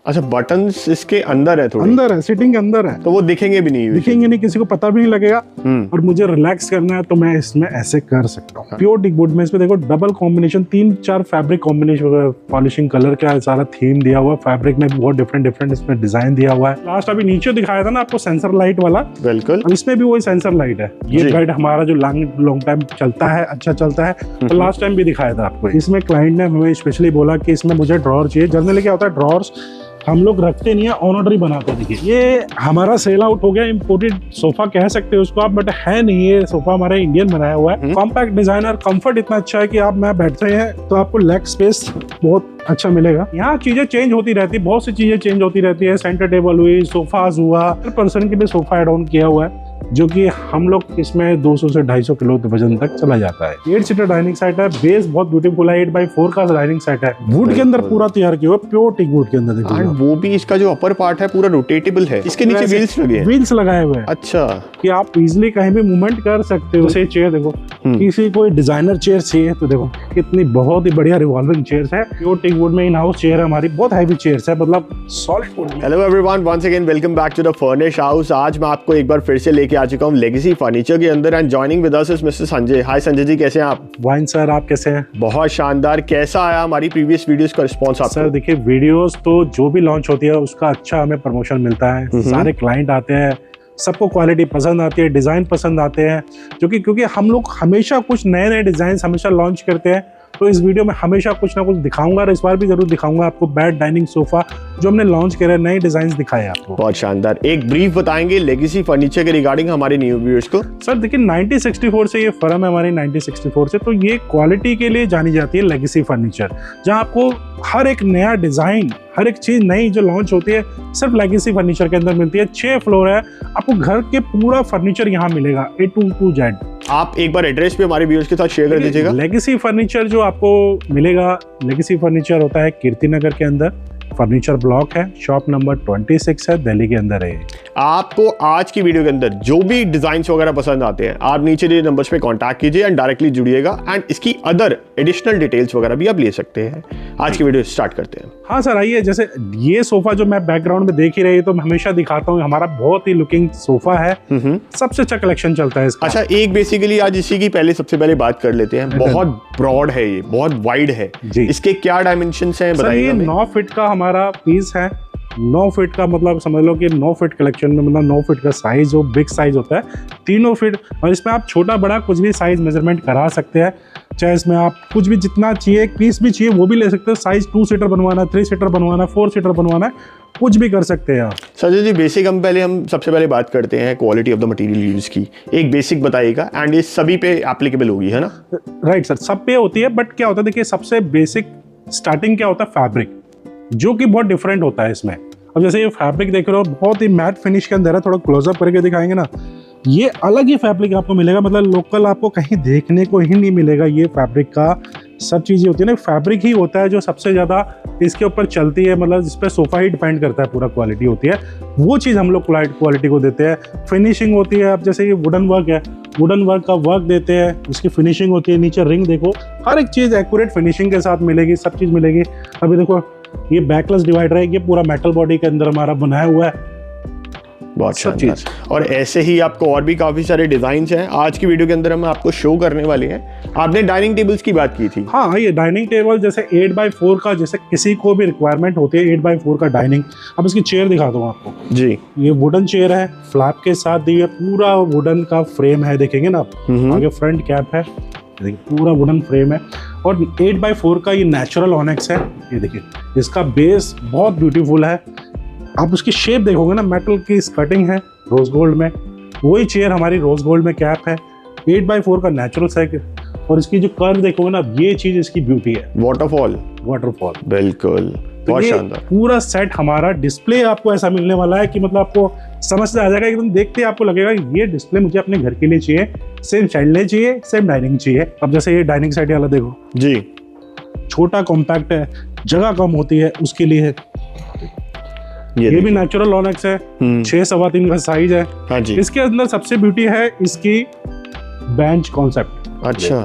अच्छा, बटन्स इसके अंदर है, थोड़े अंदर है, सीटिंग के अंदर है, तो वो दिखेंगे भी नहीं, किसी को पता भी नहीं लगेगा। और मुझे रिलैक्स करना है तो मैं इसमें ऐसे कर सकता हूँ। प्योर टिक वुड में इसमें देखो double combination, 3-4 fabric combination, polishing colour का सारा थीम दिया हुआ है। फैब्रिक में बहुत डिफरेंट इसमें डिजाइन दिया हुआ है। लास्ट अभी नीचे दिखाया था ना आपको सेंसर लाइट वाला, बिल्कुल इसमें भी वही सेंसर लाइट है। ये लाइट हमारा जो लॉन्ग टाइम चलता है, अच्छा चलता है, तो लास्ट टाइम भी दिखाया था आपको। इसमें क्लाइंट ने हमें स्पेशली बोला कि इसमें मुझे ड्रॉर चाहिए। जनरली क्या होता है, ड्रॉर्स हम लोग रखते नहीं है, ऑनर ही बनाते हैं। देखिए ये हमारा सेल आउट हो गया, इम्पोर्टेड सोफा कह सकते हो उसको आप, बट है नहीं, ये सोफा हमारा इंडियन बनाया हुआ है। कॉम्पैक्ट डिजाइन और कंफर्ट इतना अच्छा है कि आप मैं बैठते हैं तो आपको लेग स्पेस बहुत अच्छा मिलेगा। यहाँ चीजें चेंज होती रहती है, बहुत सी चीजें चेंज होती रहती है। सेंटर टेबल हुई, सोफाज हुआ, पर्सन के भी सोफा एड ऑन किया हुआ है, जो कि हम लोग इसमें 200 से 250 किलो वजन तक चला जाता है। 8 सीटर डाइनिंग सेट है, बेस बहुत ब्यूटीफुल है, 8x4 का डाइनिंग सेट है, वुड के अंदर पूरा तैयार किया हुआ, प्योर टिक वुड के अंदर। देखो वो भी इसका जो अपर पार्ट है पूरा रोटेटेबल है, इसके नीचे व्हील्स लगे हैं, व्हील्स लगाए हुए हैं। अच्छा, कि आप इजीली कहीं भी मूवमेंट कर सकते हो। जैसे चेयर देखो, किसी कोई डिजाइनर चेयर चाहिए तो देखो कितनी बहुत ही बढ़िया रिवॉल्विंग चेयर्स है। प्योर टिक वुड में इन हाउस चेयर है हमारी, बहुत हैवी चेयर्स है, मतलब solid wood. Hello everyone, once again welcome back to the furnish house. आज मैं आपको एक बार फिर से लेके आ चुका हूँ लेगेसी फर्नीचर के अंदर, and joining with us is mister Sanjay. Hi Sanjay ji, कैसे हैं आप? वाइन सर, आप कैसे हैं? बहुत शानदार। कैसा आया हमारी प्रीवियस वीडियोस का रिस्पांस आपको? सर देखिए, वीडियोस तो जो भी लॉन्च होती है उसका अच्छा हमें प्रमोशन मिलता है। सारे क्लाइंट आते हैं, सबको क्वालिटी पसंद आती है, डिजाइन पसंद आते हैं, क्योंकि हम लोग हमेशा कुछ नए नए डिजाइन हमेशा लॉन्च करते हैं। तो इस वीडियो में हमेशा कुछ ना कुछ दिखाऊंगा, और इस बार भी जरूर दिखाऊंगा आपको बेड डाइनिंग सोफा जो हमने लॉन्च करे, नए डिजाइन दिखाए आपको। बहुत शानदार। एक ब्रीफ बताएंगे लेगेसी फर्नीचर के रिगार्डिंग हमारे न्यू व्यूअर्स को? सर देखिए, 1964 से ये फर्म है हमारी, 1964 से। तो ये क्वालिटी के लिए जानी जाती है लेगेसी फर्नीचर, जहां आपको हर एक नया डिजाइन, हर एक चीज नई जो लॉन्च होती है सिर्फ लेगेसी फर्नीचर के अंदर मिलती है। 6 फ्लोर है, आपको घर के पूरा फर्नीचर यहाँ मिलेगा, A to Z। आप एक बार एड्रेस पे हमारे व्यूअर्स के साथ शेयर कर दीजिएगा। लेगेसी फर्नीचर जो आपको मिलेगा, लेगेसी फर्नीचर होता है कीर्ति नगर के अंदर, फर्नीचर ब्लॉक है, शॉप नंबर 26 है, दिल्ली के अंदर है। आपको आज की वीडियो के अंदर जो भी डिजाइन्स वगैरह पसंद आते हैं, आप नीचे दिए नंबर्स पे कांटेक्ट कीजिए एंड डायरेक्टली जुड़िएगा, एंड इसकी अदर एडिशनल डिटेल्स वगैरह भी आप ले सकते हैं। आज की वीडियो स्टार्ट करते हैं। हाँ सर, आइए। जैसे ये सोफा जो मैं बैकग्राउंड में देख ही रही है, तो मैं हमेशा दिखाता हूँ, हमारा बहुत ही लुकिंग सोफा है, सबसे अच्छा कलेक्शन चलता है इसका। अच्छा, एक बेसिकली आज इसी की सबसे पहले बात कर लेते हैं। बहुत ब्रॉड है ये, बहुत वाइड है जी। इसके क्या डायमेंशंस हैं बताइए? ये 9 फीट का हमारा पीस है। 9 फीट का मतलब समझ लो कि 9 फीट कलेक्शन में मतलब 9 फीट का साइज जो बिग साइज होता है, 3 फीट। और इसमें आप छोटा बड़ा कुछ भी साइज मेजरमेंट करा सकते हैं, चाहे इसमें आप कुछ भी जितना चाहिए, एक पीस भी चाहिए वो भी ले सकते हो। साइज 2 सीटर बनवाना, 3 सीटर बनवाना, 4 सीटर बनवाना है, कुछ भी कर सकते हैं आप। संजय जी, बेसिक हम सबसे पहले बात करते हैं quality of the material use की। एक बेसिक बताइएगा, एंड ये सभी पे एप्लीकेबल होगी, है ना? राइट सर, सब पे होती है, बट क्या होता है देखिए, सबसे बेसिक स्टार्टिंग क्या होता है, फैब्रिक, जो कि बहुत डिफरेंट होता है इसमें। अब जैसे ये फैब्रिक देख रहे हो, बहुत ही मैट फिनिश के अंदर है, थोड़ा क्लोजअप करके दिखाएंगे ना, ये अलग ही फैब्रिक आपको मिलेगा, मतलब लोकल आपको कहीं देखने को ही नहीं मिलेगा। ये फैब्रिक का सब चीज़ें होती है ना, फैब्रिक ही होता है जो सबसे ज़्यादा इसके ऊपर चलती है, मतलब जिस पे सोफा ही डिपेंड करता है, पूरा क्वालिटी होती है, वो चीज़ हम लोग क्वालिटी को देते हैं। फिनिशिंग होती है, अब जैसे ये वुडन वर्क है, वुडन वर्क का वर्क देते हैं, उसकी फिनिशिंग होती है। नीचे रिंग देखो, हर एक चीज़ एक्यूरेट फिनिशिंग के साथ मिलेगी, सब चीज़ मिलेगी। अभी देखो ये बैकलेस डिवाइडर है, ये पूरा मेटल बॉडी के अंदर हमारा बनाया हुआ है, बहुत शानदार। और ऐसे ही आपको और भी काफी सारे डिजाइन्स हैं आज की वीडियो के अंदर हम आपको शो करने वाले हैं। आपने डाइनिंग टेबल्स की बात की थी। हाँ, ये डाइनिंग टेबल जैसे 8x4 का, जैसे किसी को भी रिक्वायरमेंट होती है 8x4 का डाइनिंग। अब इसकी चेयर दिखा दूँ आपको जी। ये वुडन चेयर है, फ्लैप के साथ दी है, पूरा वुडन का फ्रेम है, देखेंगे ना आप, आगे फ्रंट कैप है, पूरा वुडन फ्रेम है। और 8x4 का ये नेचुरल ऑनेक्स है, ये देखिए, इसका बेस बहुत ब्यूटीफुल है। आप उसकी शेप देखोगे ना, मेटल की स्कर्टिंग है रोज गोल्ड में, वही चेयर हमारी रोज गोल्ड में कैप है, 8x4 का नेचुरल साइकिल। और इसकी जो कर्व देखोगे ना, ये चीज इसकी ब्यूटी है। वाटरफॉल बिल्कुल, बहुत शानदार। पूरा सेट हमारा डिस्प्ले आपको ऐसा मिलने वाला है कि मतलब आपको समझ आ जाएगा, एकदम देखते आपको लगेगा ये डिस्प्ले मुझे अपने घर के लिए चाहिए, सेम चाइल्ड चाहिए, सेम डाइनिंग चाहिए। अब जैसे ये डाइनिंग सेट वाला देखो जी, छोटा कॉम्पैक्ट है, जगह कम होती है उसके लिए है। ये भी नेचुरल ऑनेक्स है, 6-3.25 का साइज है। हाँ जी। इसके अंदर सबसे ब्यूटी है इसकी बेंच कॉन्सेप्ट। अच्छा,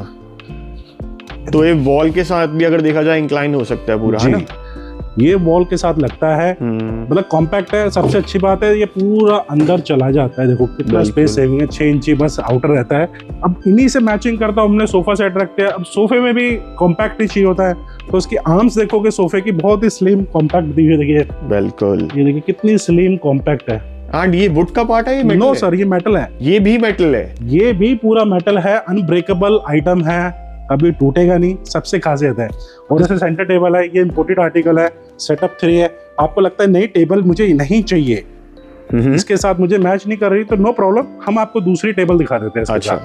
तो ये वॉल के साथ भी अगर देखा जाए इंक्लाइन हो सकता है पूरा, है ना? ये वॉल के साथ लगता है, मतलब कॉम्पैक्ट है। सबसे अच्छी बात है ये पूरा अंदर चला जाता है, देखो कितना स्पेस सेविंग है, 6 इंची बस आउटर रहता है। अब इन्हीं से मैचिंग करता हूँ हमने सोफा सेट रखते हैं। अब सोफे में भी कॉम्पैक्ट ही चाहिए होता है, तो उसकी आर्म्स देखोगे सोफे की बहुत ही स्लिम कॉम्पैक्ट दी हुई, देखिए बिल्कुल, ये देखिए कितनी स्लिम कॉम्पैक्ट है। एंड ये वुड का पार्ट है, ये मेटल नो है? सर, ये मेटल है। ये भी मेटल है? ये भी पूरा मेटल है, अनब्रेकेबल आइटम है, कभी टूटेगा नहीं, सबसे खासियत है। और जैसे सेंटर टेबल है, ये इंपोर्टेड आर्टिकल है, सेटअप 3 है। आपको लगता है नई टेबल मुझे नहीं चाहिए, इसके साथ मुझे मैच नहीं कर रही, तो नो प्रॉब्लम, हम आपको दूसरी टेबल दिखा देते हैं। अच्छा,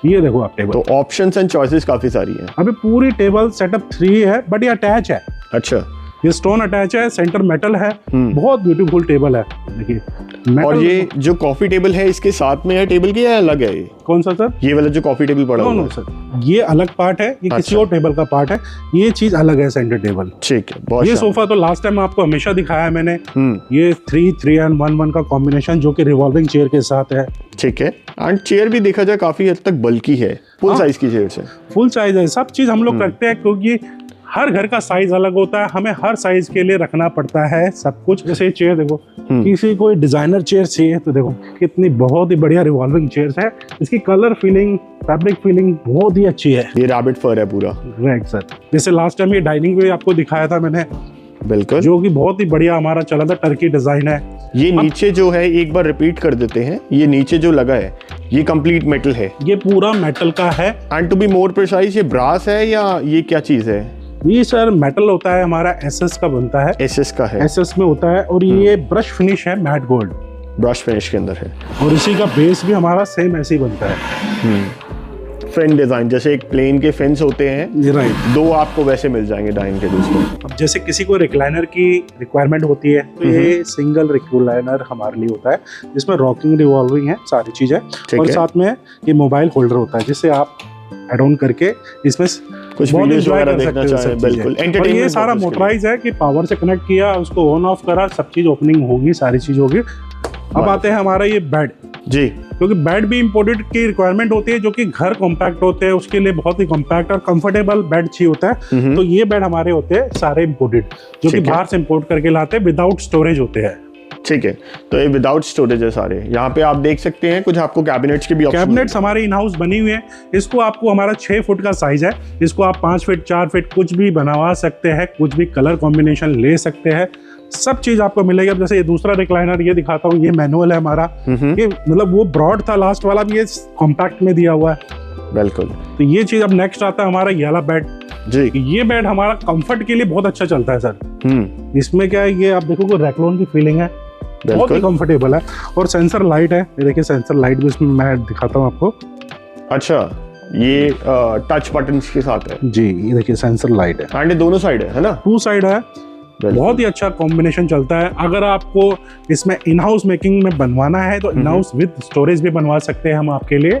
ये देखो आप टेबल, तो ऑप्शंस एंड चॉइसेस काफी सारी हैं। अभी पूरी टेबल सेटअप 3 है, बट ये अटैच है। अच्छा, ये स्टोन अटैच है, सेंटर मेटल है, बहुत ब्यूटीफुल टेबल है, देखिए। और ये जो कॉफी टेबल है इसके साथ में है टेबल की या अलग है? ये कौन सा सर? ये वाला जो कॉफी टेबल पड़ा हुआ है? नो सर, ये अलग पार्ट है, ये किसी और टेबल का पार्ट है, ये चीज अलग है सेंटर टेबल। ठीक है, बहुत ये सोफा तो लास्ट टाइम आपको हमेशा दिखाया है मैंने, ये 3 and 1 का कॉम्बिनेशन जो कि रिवॉल्विंग चेयर के साथ है। ठीक है, एंड चेयर भी देखा जाए काफी हद तक बल्की है, फुल साइज की चेयर है। फुल साइज है, सब चीज हम लोग रखते हैं क्योंकि हर घर का साइज अलग होता है, हमें हर साइज के लिए रखना पड़ता है सब कुछ। जैसे ये चेयर देखो, किसी कोई डिजाइनर चेयर चाहिए तो देखो कितनी बहुत ही बढ़िया रिवॉल्विंग चेयर है। इसकी कलर फीलिंग, फैब्रिक फीलिंग बहुत ही अच्छी है। ये रैबिट फर है पूरा। राइट सर, जैसे लास्ट टाइम ये डाइनिंग भी आपको दिखाया था मैंने, बिल्कुल, जो कि बहुत ही बढ़िया हमारा चला था, टर्की डिजाइन है। ये नीचे जो है एक बार रिपीट कर देते हैं, ये नीचे जो लगा है ये कंप्लीट मेटल है? ये पूरा मेटल का है। And to be more precise, ये ब्रास है या ये क्या चीज है? ये सर मेटल होता है, हमारा एसएस का बनता है। एसएस का है? एसएस में होता है, और ये ब्रश फिनिश है, मैट गोल्ड ब्रश फिनिश के अंदर है, और इसी का बेस भी हमारा सेम ऐसे ही बनता है। फेन डिजाइन, जैसे एक प्लेन के फेंस होते हैं, राइट, 2 आपको वैसे मिल जाएंगे डाइनिंग टेबल्स में। अब जैसे किसी को रिक्लाइनर की रिक्वायरमेंट होती है तो ये सिंगल रिक्लाइनर हमारे लिए होता है, जिसमें रॉकिंग रिवॉल्विंग है, सारी चीजें, और साथ में ये मोबाइल होल्डर होता है, जिससे आप एड ऑन करके इसमें कुछ वीडियोस वगैरह देखना चाहें, बिल्कुल और ये सारा मोटराइज है कि पावर से कनेक्ट किया, उसको ऑन ऑफ करा, सब चीज ओपनिंग होगी, सारी चीज होगी। अब आते हैं हमारा ये बेड जी, क्योंकि बेड भी इंपोर्टेड की रिक्वायरमेंट होती है, जो कि घर कॉम्पैक्ट होते हैं, उसके लिए बहुत ही कॉम्पैक्ट और कंफर्टेबल बेड चाहिए होता है। तो ये बेड हमारे होते हैं सारे इंपोर्टेड, जो कि बाहर से इंपोर्ट करके लाते हैं, विदाउट स्टोरेज होते हैं। ठीक है, तो ये विदाउट स्टोरेज है सारे। यहाँ पे आप देख सकते हैं कुछ आपको कैबिनेट्स के भी ऑप्शन, कैबिनेट्स हमारे इन हाउस बनी हुई है। इसको आपको, हमारा 6 फुट का साइज है, इसको आप 5 फीट 4 फीट कुछ भी बनवा सकते हैं, कुछ भी कलर कॉम्बिनेशन ले सकते हैं, सब चीज आपको मिलेगी। अब जैसे ये दूसरा रिक्लाइनर ये दिखाता हूँ, ये मैनुअल है हमारा, ये मतलब वो ब्रॉड था लास्ट वाला, भी ये कॉम्पैक्ट में दिया हुआ है, बिल्कुल। तो ये चीज। अब नेक्स्ट आता है हमारा ये वाला बेड जी, ये बेड हमारा कंफर्ट के लिए बहुत अच्छा चलता है सर। इसमें क्या है, ये आप देखोगे रैक्लोन की फीलिंग है, बहुत ही कंफर्टेबल है, और सेंसर लाइट है, ये देखिए सेंसर लाइट भी इसमें मैं दिखाता हूँ आपको। अच्छा, ये टच बटन्स के साथ है जी, ये देखिए सेंसर लाइट है, एंड दोनों साइड है ना? 2 साइड है, बहुत ही अच्छा कॉम्बिनेशन चलता है। अगर आपको इसमें इन हाउस मेकिंग में बनवाना है तो इन हाउस विद स्टोरेज भी बनवा सकते हैं हम आपके लिए,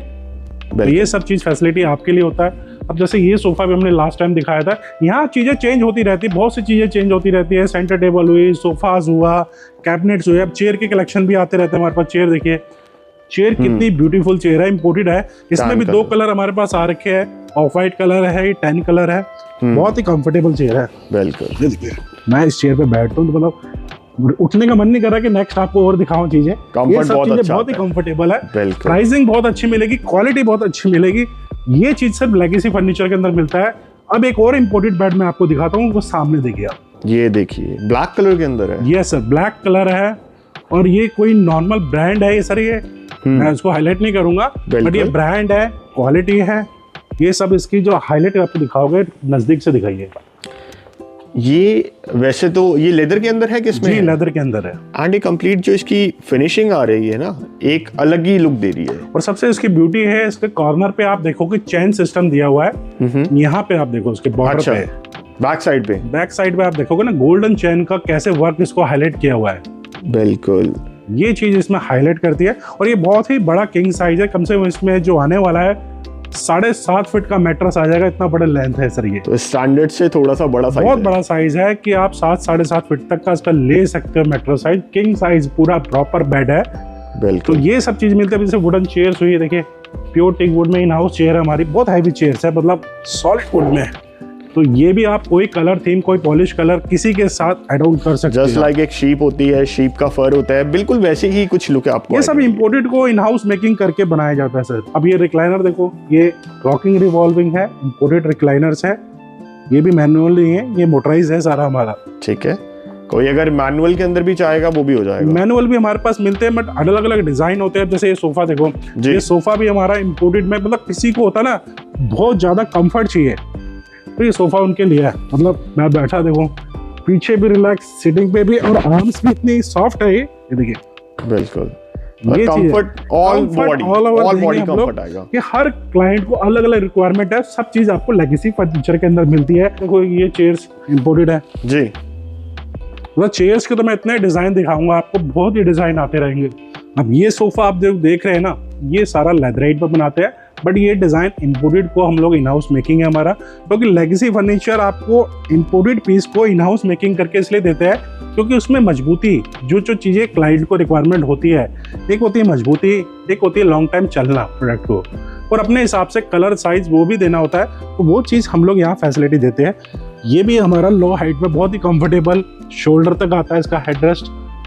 तो ये सब चीज फैसिलिटी आपके लिए होता है। अब जैसे ये सोफा भी हमने लास्ट टाइम दिखाया था, यहाँ चीजें चेंज होती रहती है, बहुत सी चीजें चेंज होती रहती है, सेंटर टेबल हुई, सोफाज हुआ, कैबिनेट्स हुए, अब चेयर के कलेक्शन भी आते रहते हैं हमारे पास। चेयर देखिए, चेयर कितनी ब्यूटीफुल चेयर है, इंपोर्टेड है, इसमें भी 2 कलर हमारे पास आ रखे हैं, ऑफ वाइट कलर है, टैन कलर है, बहुत ही कंफर्टेबल चेयर है। बिल्कुल, मैं इस चेयर पे बैठता हूँ तो मतलब उठने का मन नहीं कर रहा कि नेक्स्ट आपको और दिखाऊं चीजें। ये सब चीजें बहुत ही कंफर्टेबल है, प्राइसिंग बहुत अच्छी मिलेगी, क्वालिटी बहुत अच्छी मिलेगी। ये चीज सिर्फ लेगेसी फर्नीचर के अंदर मिलता है। अब एक और इम्पोर्टेड बेड मैं आपको दिखाता हूँ, वो सामने देखिए आप, ये देखिए ब्लैक कलर के अंदर है। यस सर, ब्लैक कलर है, और ये कोई नॉर्मल ब्रांड है ये सर, ये मैं उसको हाईलाइट नहीं करूंगा, बट ये ब्रांड है, क्वालिटी है, ये सब इसकी जो हाईलाइट आपको दिखाओगे नजदीक से दिखाइए। ये वैसे तो ये लेदर के अंदर है, किसमें? जी, लेदर के अंदर है, एंड ये कंप्लीट जो इसकी फिनिशिंग आ रही है ना, एक अलग ही लुक दे रही है। और सबसे इसकी ब्यूटी है, इसके कॉर्नर पे आप देखोगे चेन सिस्टम दिया हुआ है, यहाँ पे आप देखो उसके बॉर्डर पे, बैक साइड पे आप देखोगे ना, गोल्डन चेन का कैसे वर्क इसको हाईलाइट किया हुआ है। बिल्कुल, ये चीज इसमें हाईलाइट करती है। और ये बहुत ही बड़ा किंग साइज है, कम से कम इसमें जो आने वाला है 7.5 फीट का मैट्रेस आ जाएगा, इतना बड़ा लेंथ है सर। ये तो स्टैंडर्ड से थोड़ा सा बड़ा साइज, बहुत बड़ा साइज है कि आप 7-7.5 फीट तक का इसका ले सकते हो मैट्रेस साइज, किंग साइज पूरा प्रॉपर बेड है। बिल्कुल, तो ये सब चीज मिलती है। जैसे वुडन चेयर्स हुई, देखिए प्योर टिक वुड में इन हाउस चेयर है हमारी, बहुत हैवी चेयर्स है, मतलब सॉलिड वुड में, तो ये भी आप कोई कलर थीम, कोई पॉलिश कलर किसी के साथ ऐड ऑन कर सकते हैं। जस्ट लाइक एक शीप होती है, शीप का फर होता है, बिल्कुल वैसे ही कुछ लुक है आपको। ये सब इम्पोर्टेड को इन हाउस मेकिंग करके बनाया जाता है सर। अब ये रिक्लाइनर देखो, ये रॉकिंग रिवॉल्विंग है, इम्पोर्टेड रिक्लाइनर्स है, ये भी मैनुअल नहीं है, ये मोटराइज है सारा हमारा। ठीक है, कोई अगर मैनुअल के अंदर भी चाहेगा वो भी हो जाएगा। मैनुअल भी हमारे पास मिलते हैं, बट अलग अलग डिजाइन होते हैं। जैसे ये सोफा देखो, ये सोफा भी हमारा इम्पोर्टेड में, मतलब किसी को होता है ना बहुत ज्यादा कंफर्ट चाहिए तो ये सोफा उनके लिए है। मतलब मैं बैठा देखो, पीछे भी रिलैक्स, सिटिंग पे भी, और आर्म्स भी इतनी सॉफ्ट है ये देखिए। बिल्कुल, ये कंफर्ट ऑल बॉडी कंफर्ट आएगा। कि हर क्लाइंट को अलग अलग रिक्वायरमेंट है, सब चीज आपको लेगेसी फर्नीचर के अंदर मिलती है। देखो ये चेयर्स इम्पोर्टेड है जी। मतलब चेयर्स के तो मैं इतने डिजाइन दिखाऊंगा आपको, बहुत ही डिजाइन आते रहेंगे। अब ये सोफा आप देख रहे हैं ना, ये सारा लेदराइट पर बनाते हैं, बट ये डिजाइन इम्पोर्टेड को हम लोग इन हाउस मेकिंग है हमारा, क्योंकि लेगेसी फर्नीचर आपको इम्पोर्टेड पीस को इन हाउस मेकिंग करके इसलिए देते हैं क्योंकि उसमें मजबूती, जो चीजें क्लाइंट को रिक्वायरमेंट होती है, एक होती है मजबूती, एक होती है लॉन्ग टाइम चलना प्रोडक्ट को, और अपने हिसाब से कलर साइज वो भी देना होता है, तो वो चीज़ हम लोग यहाँ फैसिलिटी देते हैं। ये भी हमारा लो हाइट में बहुत ही कंफर्टेबल, शोल्डर तक आता है इसका हेडरेस्ट,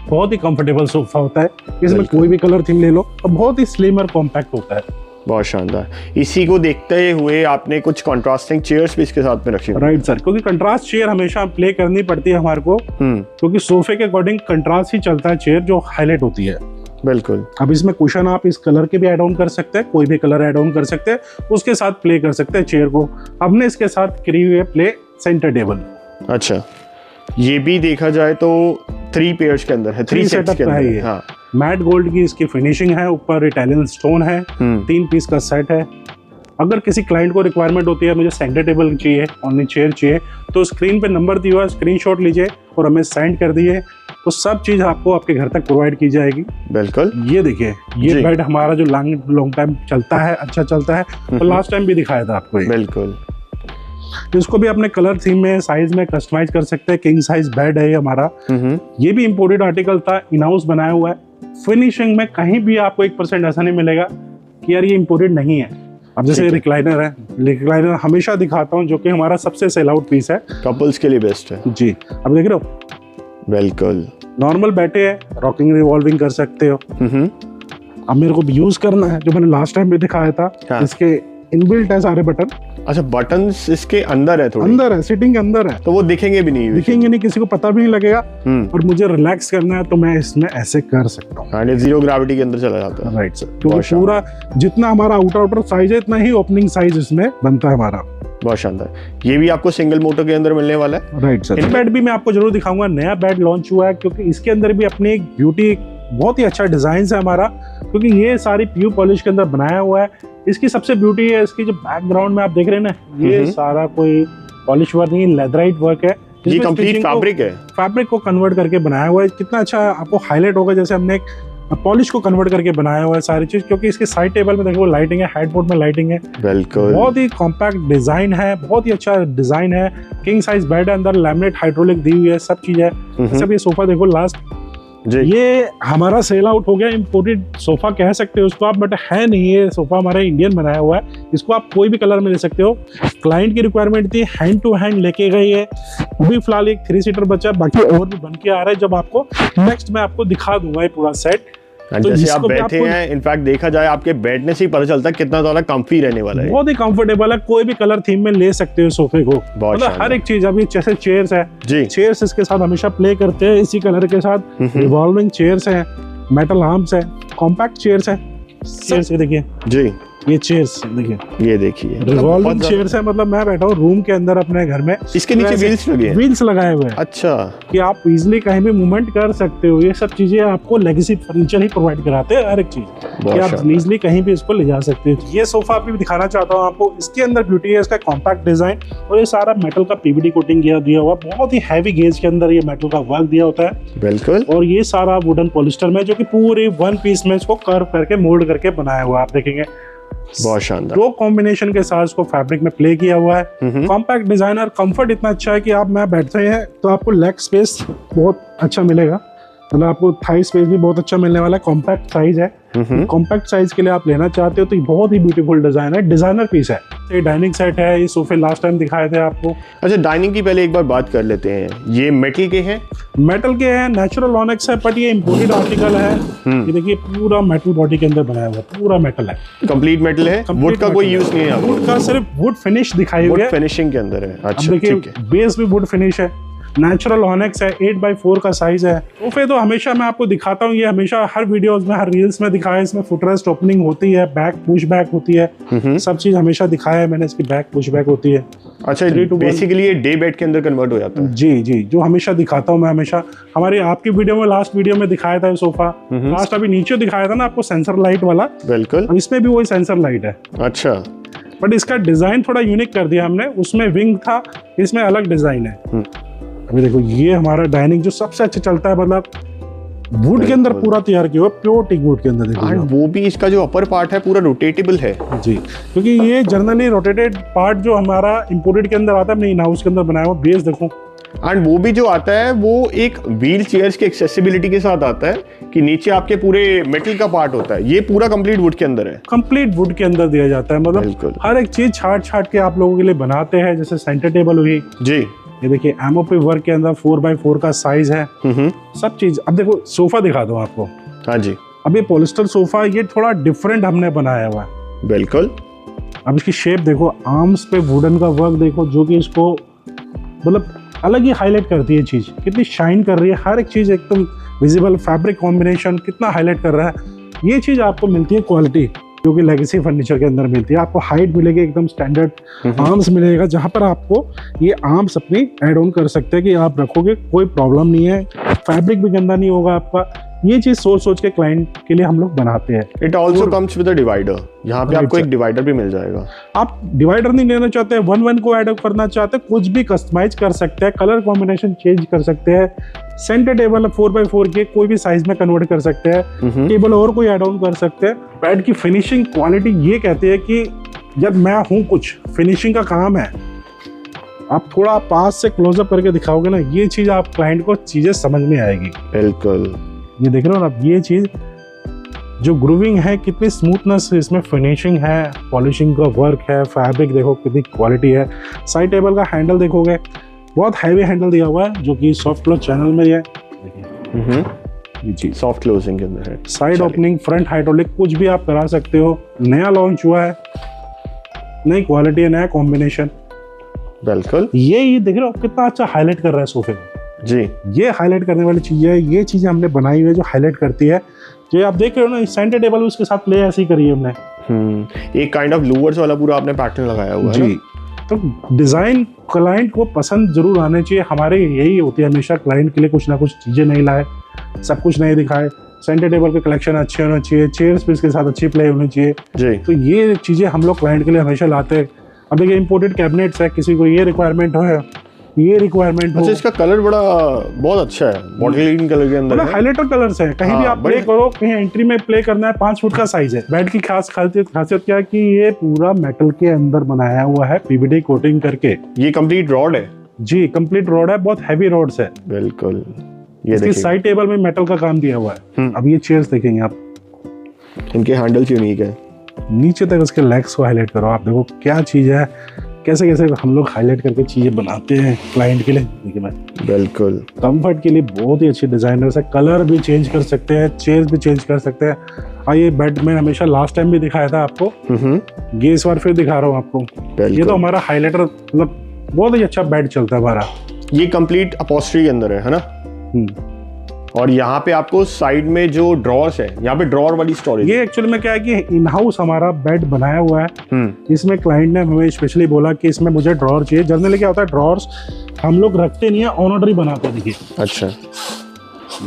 बहुत ही कंफर्टेबल सोफा होता है। इसमें कोई भी कलर थीम ले लो, और बहुत ही स्लिम और कॉम्पैक्ट होता है। बहुत शानदार। इसी को देखते हुए आपने कुछ कंट्रास्टिंग चेयर्स भी इसके साथ में रखी। राइट सर, क्योंकि कंट्रास्ट चेयर हमेशा प्ले करनी पड़ती है हमारे को, क्योंकि सोफे के अकॉर्डिंग कंट्रास्ट ही चलता है चेयर, जो हाईलाइट होती है। बिल्कुल। अब इसमें कुशन आप इस कलर के भी ऐड ऑन कर सकते हैं, कोई भी कलर ऐड ऑन कर सकते हैं, उसके साथ प्ले कर सकते हैं चेयर को। हमने इसके साथ करी हुई है प्ले सेंटर टेबल। अच्छा, ये भी देखा जाए तो 3 पेयर्स के अंदर है, 3 सेट्स के अंदर है। हाँ, मैट गोल्ड की इसकी फिनिशिंग है, ऊपर इटालियन स्टोन है, 3 पीस का सेट है। अगर किसी क्लाइंट को रिक्वायरमेंट होती है मुझे सेंटर टेबल चाहिए, ओनली चेयर चाहिए, तो स्क्रीन पे नंबर दिया हुआ है, स्क्रीनशॉट लीजिए और हमें सेंड कर दिए, तो सब चीज आपको आपके घर तक प्रोवाइड की जाएगी। बिल्कुल। ये देखिए, ये बेड हमारा जो लॉन्ग टाइम चलता है, अच्छा चलता है, तो लास्ट टाइम भी दिखाया था आपको। बिल्कुल। इसको भी अपने कलर थीम में, साइज में कस्टमाइज कर सकते हैं। किंग साइज बेड है ये हमारा। ये भी इम्पोर्टेड आर्टिकल था, इन हाउस बनाया हुआ है। फिनिशिंग में कहीं भी आपको 1% ऐसा नहीं मिलेगा कि यार ये इम्पोर्टेड नहीं है। अब जैसे रिक्लाइनर है, रिक्लाइनर हमेशा दिखाता हूँ, जो कि हमारा सबसे सेल आउट पीस है, कपल्स के लिए बेस्ट है जी। अब देख रहे हो, बिल्कुल नॉर्मल बैठे है, रॉकिंग रिवॉल्विंग कर सकते हो। अब मेरे को यूज करना है, जो मैंने लास्ट टाइम भी दिखाया था। हाँ। इसके इनबिल्ट है सारे बटन। अच्छा, बटन्स इसके अंदर है, थोड़ी अंदर है, सिटिंग के अंदर है, तो वो दिखेंगे भी नहीं, किसी को पता भी नहीं लगेगा। और मुझे रिलैक्स करना है तो मैं इसमें ऐसे कर सकता हूँ। 0 ग्रेविटी के अंदर चला जाता है। राइट सर, क्योंकि पूरा जितना हमारा आउटर साइज है, इतना ही ओपनिंग साइज इसमें बनता है हमारा। बहुत शानदार। ये भी आपको सिंगल मोटर के अंदर मिलने वाला है। Right sir. इन बेड भी मैं आपको जरूर दिखाऊंगा, नया बेड लॉन्च हुआ है, क्योंकि इसके अंदर भी अपनी एक ब्यूटी, बहुत ही अच्छा डिजाइन है हमारा, क्योंकि ये सारी प्यू पॉलिश के अंदर बनाया हुआ है। इसकी सबसे ब्यूटी है इसकी जो बैकग्राउंड में आप देख रहे हैं ना, ये सारा कोई पॉलिश वर्क नहीं, लेदराइट वर्क है। ये कंप्लीट फैब्रिक है, फैब्रिक को कन्वर्ट करके बनाया हुआ है। कितना अच्छा आपको हाईलाइट होगा, जैसे हमने पॉलिश को कन्वर्ट करके बनाया हुआ है सारी चीज। क्योंकि इसके साइड टेबल में देखो लाइटिंग है, हेडबोर्ड में लाइटिंग है। बिल्कुल। बहुत ही कॉम्पैक्ट डिजाइन है, बहुत ही अच्छा डिजाइन है। किंग साइज बेड है, अंदर लैमिनेट हाइड्रोलिक दी हुई है, सब चीज है। सब ये सोफा देखो लास्ट, ये हमारा सेल आउट हो गया। इम्पोर्टेड सोफा कह सकते हो उसको आप, बट है नहीं, ये सोफा हमारा इंडियन बनाया हुआ है। इसको आप कोई भी कलर में ले सकते हो। क्लाइंट की रिक्वायरमेंट थी, हैंड टू हैंड लेके गई है। अभी फिलहाल एक 3 सीटर बचा, बाकी और भी बन के आ रहा है। जब आपको नेक्स्ट मैं आपको दिखा दूंगा ये पूरा सेट। तो जैसे आप बैठे हैं, इनफैक्ट देखा जाए आपके बैठने से ही पता चलता है कितना ज्यादा कंफी रहने वाला है। बहुत ही कंफर्टेबल है, कोई भी कलर थीम में ले सकते हो सोफे को। मतलब हर एक चीज। अभी जैसे चेयर्स है जी, चेयर्स इसके साथ हमेशा प्ले करते हैं, इसी कलर के साथ। रिवॉल्विंग चेयर्स है, मेटल आर्म्स है, कॉम्पैक्ट चेयर्स है। चेयर्स देखिए जी, ये चेयर्स देखिए, ये देखिए रिवॉल्विंग चेयर्स है। मतलब मैं बैठा हूँ रूम के अंदर अपने घर में, इसके नीचे व्हील्स लगे हैं, व्हील्स लगाए हुए हैं। अच्छा, कि आप इजीली कहीं भी मूवमेंट कर सकते हो। ये सब चीजें आपको लेगेसी फर्नीचर ही प्रोवाइड कराते हैं, हर एक चीज कि आप इजीली कहीं भी इसको ले जा सकते हो। ये सोफा भी दिखाना चाहता हूँ आपको। इसके अंदर ब्यूटी है इसका कॉम्पैक्ट डिजाइन, और ये सारा मेटल का पीवीडी कोटिंग दिया हुआ, बहुत ही हैवी गेज के अंदर ये मेटल का वर्क दिया होता है। बिल्कुल। और ये सारा वुडन पॉलिस्टर में, जो कि पूरे 1 पीस में इसको कर्व करके मोल्ड करके बनाया हुआ आप देखेंगे। बहुत शानदार। 2 कॉम्बिनेशन के साथ इसको फैब्रिक में प्ले किया हुआ है। कॉम्पैक्ट डिजाइन और कंफर्ट इतना अच्छा है कि आप मैं बैठते हैं तो आपको लेग स्पेस बहुत अच्छा मिलेगा। मतलब आपको थाई स्पेस भी बहुत अच्छा मिलने वाला है, कॉम्पैक्ट साइज है। कॉम्पैक्ट साइज के लिए आप लेना चाहते हो तो ये बहुत ही ब्यूटीफुल डिजाइन है, डिजाइनर पीस है। ये डाइनिंग सेट है, ये सोफे लास्ट टाइम दिखाए थे आपको। अच्छा, डाइनिंग की पहले एक बार बात कर लेते हैं, ये मेटल के हैं? मेटल के हैं, नेचुरल ऑनेक्स है, बट ये इम्पोर्टेड आर्टिकल है। ये देखिए पूरा मेटल बॉडी के अंदर बनाया हुआ है, पूरा मेटल है, कंप्लीट मेटल है, वुड का कोई यूज नहीं है? वुड का सिर्फ वुड फिनिश दिखाई हुई है, फिनिशिंग के अंदर है। अच्छा, देखिए ठीक है। बेस भी वुड फिनिश है, नेचुरल ऑनेक्स है, 8x4 का साइज है। सोफे तो हमेशा मैं आपको दिखाता हूँ, ये हमेशा हर वीडियोस में, हर रील्स में दिखाया है। इसमें फुटरेस्ट ओपनिंग होती है, बैक पुश बैक होती है, सब चीज हमेशा दिखाया है मैंने। इसकी बैक पुश बैक होती है। अच्छा, बेसिकली ये डे बेड के अंदर कन्वर्ट हो जाता है? जी जी, जो हमेशा दिखाता हूँ मैं, हमेशा हमारी आपकी वीडियो में, लास्ट वीडियो में दिखाया था ये सोफा। लास्ट अभी नीचे दिखाया था ना आपको, सेंसर लाइट वाला। बिल्कुल, इसमें भी वही सेंसर लाइट है। अच्छा, बट इसका डिजाइन थोड़ा यूनिक कर दिया हमने, उसमें विंग था, इसमें अलग डिजाइन है। अभी देखो ये हमारा डाइनिंग जो सबसे अच्छा चलता है, मतलब वुड के अंदर पूरा तैयार किया हुआ, प्योर टीक वुड के अंदर। देखो वो भी इसका जो अपर पार्ट है पूरा रोटेटेबल है जी, क्योंकि ये जनरली रोटेटेड पार्ट जो हमारा इंपोर्टेड के अंदर आता है, इन हाउस के अंदर बनाया हुआ। बेस देखो, एंड वो भी जो आता है वो एक व्हील चेयर्स की एक्सेसिबिलिटी के साथ आता है कि नीचे आपके पूरे मेटल का पार्ट होता है। ये पूरा कंप्लीट वुड के अंदर है, कंप्लीट वुड के अंदर दिया जाता है। मतलब हर एक चीज छाट छाट के आप लोगों के लिए बनाते हैं। जैसे सेंटर टेबल हुई जी, ये देखिए एमओपी वर्क के अंदर 4x4 का साइज है, सब चीज। अब देखो सोफा दिखा दो आपको। हाँ जी, अब ये पॉलिस्टर सोफा, ये थोड़ा डिफरेंट हमने बनाया हुआ है। बिल्कुल। अब इसकी शेप देखो, आर्म्स पे वुडन का वर्क देखो, जो कि इसको मतलब अलग ही हाईलाइट करती है। चीज कितनी शाइन कर रही है, हर एक चीज एकदम विजिबल। फैब्रिक कॉम्बिनेशन कितना हाईलाइट कर रहा है। ये चीज आपको मिलती है क्वालिटी, जो कि लेगेसी फर्नीचर के अंदर मिलती है। आपको हाइट मिलेगी, एकदम स्टैंडर्ड आर्म्स मिलेगा, जहां पर आपको ये आर्म्स अपनी ऐड ऑन कर सकते हैं कि आप रखोगे, कोई प्रॉब्लम नहीं है। फैब्रिक भी गंदा नहीं होगा आपका। ये चीज सोच सोच के क्लाइंट के लिए हम लोग बनाते हैं। It also comes with a divider, यहाँ पे आपको एक डिवाइडर भी मिल जाएगा। आप डिवाइडर नहीं लेना चाहते, 1-1 को ऐड करना चाहते हैं, कुछ भी कस्टमाइज कर सकते हैं, कलर कॉम्बिनेशन चेंज कर सकते हैं। सेंटर टेबल 4x4 के कोई भी साइज में कन्वर्ट कर सकते हैं, टेबल और कोई ऐड ऑन कर सकते हैं। बेड की फिनिशिंग क्वालिटी ये कहती है कि जब मैं हूँ, कुछ फिनिशिंग का काम है। आप थोड़ा पास से क्लोजअप करके दिखाओगे ना, ये चीज आप क्लाइंट को चीजें समझ में आएगी। बिल्कुल, ये देख रहे हो ना आप, ये चीज जो ग्रूविंग है, कितनी स्मूथनेस इसमें, फिनिशिंग है, पॉलिशिंग का वर्क है, फैब्रिक देखो कितनी क्वालिटी है। साइड टेबल का हैंडल देखोगे, बहुत हैवी हैंडल दिया हुआ है, जो कि सॉफ्ट क्लोज चैनल में है। ये चीज सॉफ्ट क्लोजिंग के अंदर है। साइड ओपनिंग, फ्रंट हाइड्रोलिक, कुछ भी आप करा सकते हो। नया लॉन्च हुआ है, नई क्वालिटी है, नया कॉम्बिनेशन। बिल्कुल, ये देख रहे हो कितना अच्छा हाईलाइट कर रहा है सोफे को जी। ये हाईलाइट करने वाली चीज है, ये चीजें हमने बनाई हुई है जो हाईलाइट करती है। जो आप देख रहे हो ना, सेंटर टेबल उसके साथ प्ले ऐसे ही करी है हमने। एक काइंड ऑफ लूवर्स वाला पूरा आपने पैटर्न लगाया हुआ है जी। तो डिजाइन क्लाइंट को पसंद जरूर आने चाहिए। हमारे यही होती है हमेशा, क्लाइंट के लिए कुछ ना कुछ चीजें नहीं लाए, सब कुछ नहीं दिखाए। सेंटर टेबल के कलेक्शन अच्छे होना चाहिए, चेयर्स भी इसके साथ अच्छी प्ले होनी चाहिए जी। तो ये चीजें हम लोग क्लाइंट के लिए हमेशा लाते हैं। अब देखिए इंपोर्टेड कैबिनेट्स है, किसी को ये रिक्वायरमेंट हो, ये रिक्वायरमेंट हो। अच्छा, इसका कलर बड़ा बहुत अच्छा है, बॉटल ग्रीन कलर के अंदर है। हाइलाइटर कलर्स है, कहीं भी आप प्ले करो, कहीं एंट्री में प्ले करना है। 5 फुट का साइज है। बेड की खास खासियत क्या है कि ये पूरा मेटल के अंदर बनाया हुआ है, पीवीडी कोटिंग करके। ये कंप्लीट रॉड है जी, कंप्लीट रॉड है, बहुत हैवी रॉड्स है। बिल्कुल, ये देखिए साइड टेबल में मेटल का काम दिया हुआ है। अब ये चेयर्स देखेंगे आप, इनके हैंडल्स यूनिक है। नीचे तक उसके लेग्स को हाईलाइट करो, आप देखो क्या चीज है, कैसे कैसे हम लोग हाईलाइट करके चीजें बनाते हैं क्लाइंट के लिए। देखिए मैं, बिल्कुल कंफर्ट के लिए बहुत ही अच्छे डिजाइनर्स है। कलर भी चेंज कर सकते हैं, चेयर्स भी चेंज कर सकते हैं। और ये बेड में हमेशा लास्ट टाइम भी दिखाया था आपको, ये इस बार फिर दिखा रहा हूँ आपको। ये तो हमारा हाईलाइटर, मतलब बहुत ही अच्छा बेड चलता है हमारा। ये कंप्लीट अपॉस्ट्री के अंदर है ना। और यहाँ पे आपको साइड में जो ड्रॉर्स है, यहाँ पे ड्रॉर वाली स्टोरेज। ये एक्चुअली में क्या है कि इन हाउस हमारा बेड बनाया हुआ है। इसमें क्लाइंट ने हमें स्पेशली बोला कि इसमें मुझे ड्रॉर चाहिए। जनरली क्या होता है, ड्रॉर्स हम लोग रखते नहीं है, ऑनरी बनाते हैं। देखिए, अच्छा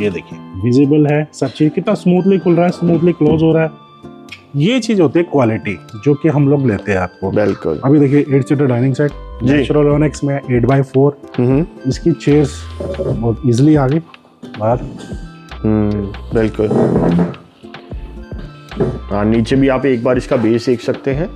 ये देखिए विजिबल है, सब चीज कितना स्मूथली खुल रहा है, स्मूथली क्लोज हो रहा है। ये चीज होती है क्वालिटी, जो कि हम लोग लेते हैं आपको। बिल्कुल। अभी देखिए 8 seater dining set, natural onyx में 8x4। इसकी चेयर्स बहुत इजिली आ गई बाहर। बिल्कुल। हाँ, नीचे भी आप एक बार इसका बेस देख सकते हैं।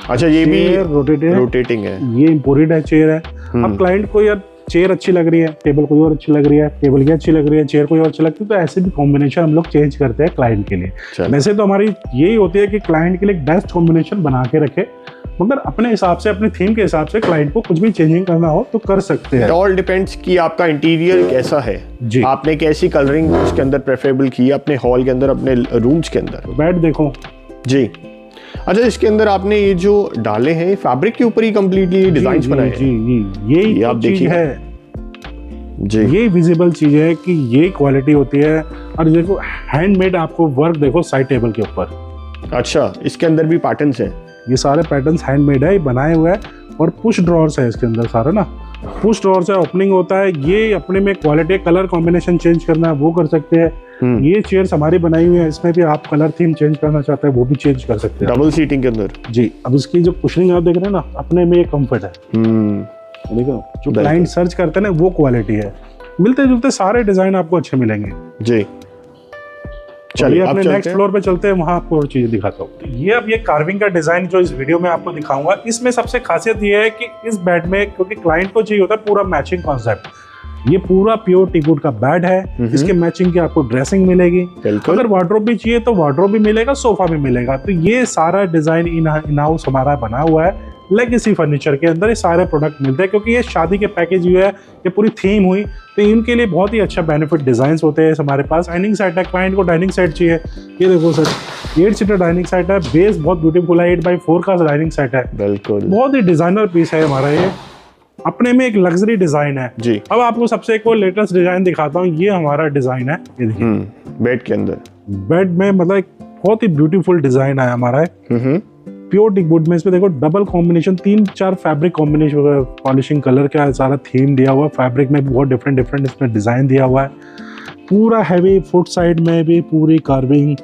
अच्छा, ये भी रोटेटिंग है, ये इम्पोर्टेड है चेयर है। अब क्लाइंट को यार चेयर अच्छी लग रही है, टेबल कोई और अच्छी लग रही है, टेबल की अच्छी लग रही है, चेयर कोई और अच्छी लगती है, तो ऐसे भी कॉम्बिनेशन हम लोग चेंज करते हैं क्लाइंट के लिए। वैसे तो हमारी यही होती है कि क्लाइंट के लिए एक बेस्ट कॉम्बिनेशन बना के रखे, मगर अपने हिसाब से, अपने थीम के हिसाब से क्लाइंट को कुछ भी चेंजिंग करना हो तो कर सकते हैं। ऑल डिपेंड्स कि आपका इंटीरियर कैसा है जी, आपने कैसी कलरिंग उसके अंदर प्रेफरेबल की है अपने हॉल के अंदर, अपने रूम्स के अंदर। बेड देखो जी। अच्छा, इसके अंदर आपने ये जो डाले हैं फैब्रिक के ऊपर ही कंप्लीटली डिजाइन बनाए हैं। जी, यही आप चीज है जी, ये विजिबल चीज है कि ये क्वालिटी होती है। और देखो हैंडमेड आपको वर्क देखो साइड टेबल के ऊपर। अच्छा, इसके अंदर भी पैटर्न्स हैं। ये सारे पैटर्न्स हैंडमेड है, बनाए हुए हैं। और पुश ड्रॉर्स है इसके अंदर सारा ना, पुश ड्रॉर्स है, ओपनिंग होता है। ये अपने में क्वालिटी, कलर कॉम्बिनेशन चेंज करना है वो कर सकते हैं। ये चेयर्स हमारी बनाई हुई है, इसमें भी आप कलर थीम चेंज करना चाहते हैं वो भी चेंज कर सकते हैं। डबल सीटिंग के अंदर जी। अब इसकी जो कुशनिंग आप देख रहे हैं ना, अपने में ये कंफर्ट है। देखो जो क्लाइंट सर्च करते हैं ना वो क्वालिटी है। मिलते जुलते सारे डिजाइन आपको अच्छे मिलेंगे जी। चलिए अपने नेक्स्ट फ्लोर पे चलते हैं, वहां आपको और चीजें दिखाता हूँ। ये अब ये कार्विंग का डिजाइन जो इस वीडियो में आपको दिखाऊंगा, इसमें सबसे खासियत ये है कि इस बेड में, क्योंकि क्लाइंट को चाहिए होता है पूरा मैचिंग कॉन्सेप्ट, ये पूरा प्योर टीकवुड का बेड है। इसके मैचिंग की आपको ड्रेसिंग मिलेगी। अगर वार्डरोब भी चाहिए तो वार्डरोब भी मिलेगा, सोफा भी मिलेगा। तो ये सारा डिजाइन इन हाउस हमारा बना हुआ है। लेगेसी फर्नीचर के अंदर ये सारे प्रोडक्ट मिलते हैं, क्योंकि ये शादी के पैकेज हुए है, ये पूरी थीम हुई, तो इनके लिए बहुत ही अच्छा बेनिफिट डिजाइंस होते हैं। हमारे पास डाइनिंग सेट है, क्लाइंट को डाइनिंग सेट चाहिए, ये देखो सर 8 सीटर डाइनिंग सेट है, बेस बहुत ब्यूटीफुल है, 8x4 का डाइनिंग सेट है, बिल्कुल बहुत ही डिजाइनर पीस है हमारा। ये अपने में एक लग्जरी डिजाइन है जी। अब आपको सबसे एक और लेटेस्ट डिजाइन दिखाता हूँ। ये हमारा डिजाइन है, ये देखिए बेड के अंदर, बेड में मतलब एक बहुत ही ब्यूटीफुल डिजाइन है हमारा, प्योर टीकवुड में। इसमें देखो double combination, 3-4 fabric combination, polishing colour का सारा थीम दिया हुआ है। फैब्रिक में भी बहुत डिफरेंट इसमें डिजाइन दिया हुआ है। पूरा हैवी फुट साइड में भी पूरी कार्विंग,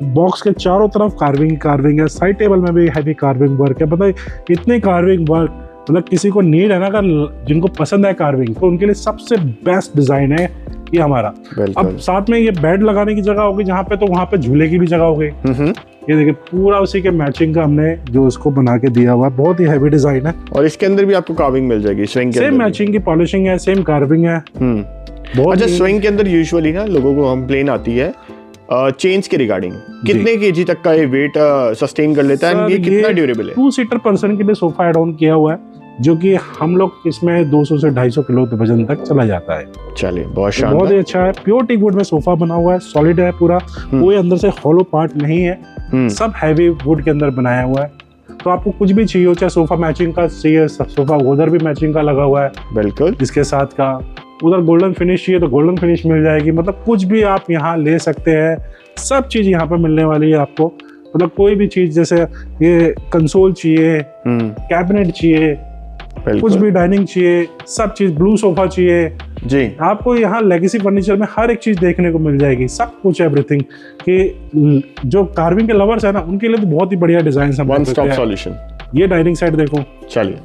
बॉक्स के चारों तरफ कार्विंग है, साइड टेबल में भी हैवी कार्विंग वर्क है। बताइए इतने कार्विंग वर्क, मतलब किसी को नीड है ना, अगर जिनको पसंद है कार्विंग, तो उनके लिए सबसे बेस्ट डिजाइन है ये हमारा। अब साथ में ये बेड लगाने की जगह होगी जहाँ पे, तो वहाँ पे झूले की भी जगह हो गई। ये देखिए पूरा उसी के मैचिंग का हमने जो इसको बना के दिया हुआ है, बहुत ही हैवी डिजाइन है। और इसके अंदर भी आपको कार्विंग मिल जाएगी, स्विंग के सेम मैचिंग की पॉलिशिंग है, सेम कार्विंग है। अच्छा, स्विंग के अंदर यूजुअली ना लोगों को कंप्लेन आती है चेंज के रिगार्डिंग, कितने केजी तक का ये वेट सस्टेन कर लेता है, ये कितना ड्यूरेबल है? 2 सीटर पर्सन के लिए सोफा एड ऑन किया हुआ है, जो कि हम लोग इसमें 200 से 250 किलो वजन तक चला जाता है। चलिए बहुत शानदार, बहुत ही अच्छा है। प्योर टीकवुड में सोफा बना हुआ है, सॉलिड है पूरा, कोई अंदर से हॉलो पार्ट नहीं है, सब हैवी वुड के अंदर बनाया हुआ है। तो आपको कुछ भी चाहिए हो, चाहे सोफा मैचिंग का चाहिए, सोफा उधर भी मैचिंग का लगा हुआ है, बिल्कुल इसके साथ का। उधर गोल्डन फिनिश चाहिए तो गोल्डन फिनिश मिल जाएगी। मतलब कुछ भी आप यहाँ ले सकते हैं, सब चीज यहाँ पे मिलने वाली है आपको। मतलब कोई भी चीज, जैसे ये कंसोल चाहिए, कैबिनेट चाहिए, कुछ भी डाइनिंग चाहिए, सब चीज, ब्लू सोफा चाहिए जी, आपको यहाँ लेगेसी फर्नीचर में हर एक चीज देखने को मिल जाएगी, सब कुछ एवरीथिंग। कि जो कार्विंग के लवर्स है ना, उनके लिए तो बहुत ही बढ़िया डिजाइन है, वन स्टॉप सॉल्यूशन। ये डाइनिंग सेट देखो, चलिए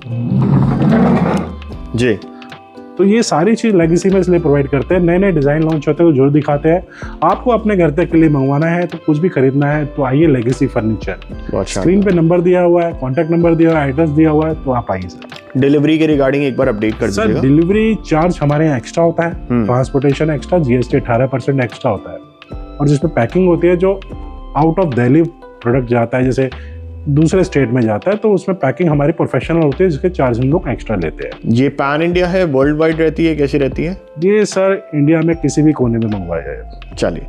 जी। तो ये सारी चीज लेगेसी में इसलिए प्रोवाइड करते हैं। नए डिजाइन लॉन्च होते हैं तो जरूर दिखाते हैं। आपको अपने घर तक के लिए मंगवाना है तो कुछ भी खरीदना है तो आइए लेगेसी फर्नीचर। स्क्रीन पे नंबर दिया हुआ है, कॉन्टेक्ट नंबर दिया हुआ है, एड्रेस दिया हुआ है, तो आप आइए सर। डिलीवरी के रिगार्डिंग एक बार अपडेट कर दीजिएगा। सर डिलीवरी चार्ज हमारे यहाँ एक्स्ट्रा होता है, ट्रांसपोर्टेशन एक्स्ट्रा, GST 18% एक्स्ट्रा होता है। और जिसमें पैकिंग होती है, जो आउट ऑफ दिल्ली प्रोडक्ट जाता है, जैसे दूसरे स्टेट में जाता है, तो उसमें पैकिंग हमारी प्रोफेशनल होती है, जिसके चार्ज हम लोग एक्स्ट्रा लेते हैं। ये पैन इंडिया है, वर्ल्ड वाइड रहती है, कैसी रहती है? ये सर इंडिया में किसी भी कोने में मंगवाया है। चलिए,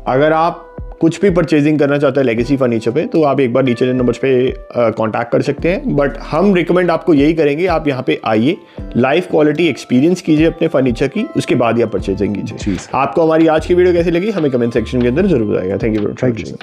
अगर आप कुछ भी परचेजिंग करना चाहते हैं लेगेसी फर्नीचर पे, तो आप एक बार नीचे नंबर्स पे कांटेक्ट कर सकते हैं। बट हम रिकमेंड आपको यही करेंगे, आप यहाँ पे आइए, लाइव क्वालिटी एक्सपीरियंस कीजिए अपने फर्नीचर की, उसके बाद ही आप परचेजिंग कीजिए। आपको हमारी आज की वीडियो कैसी लगी हमें कमेंट सेक्शन के अंदर जरूर बताइएगा। Thank you.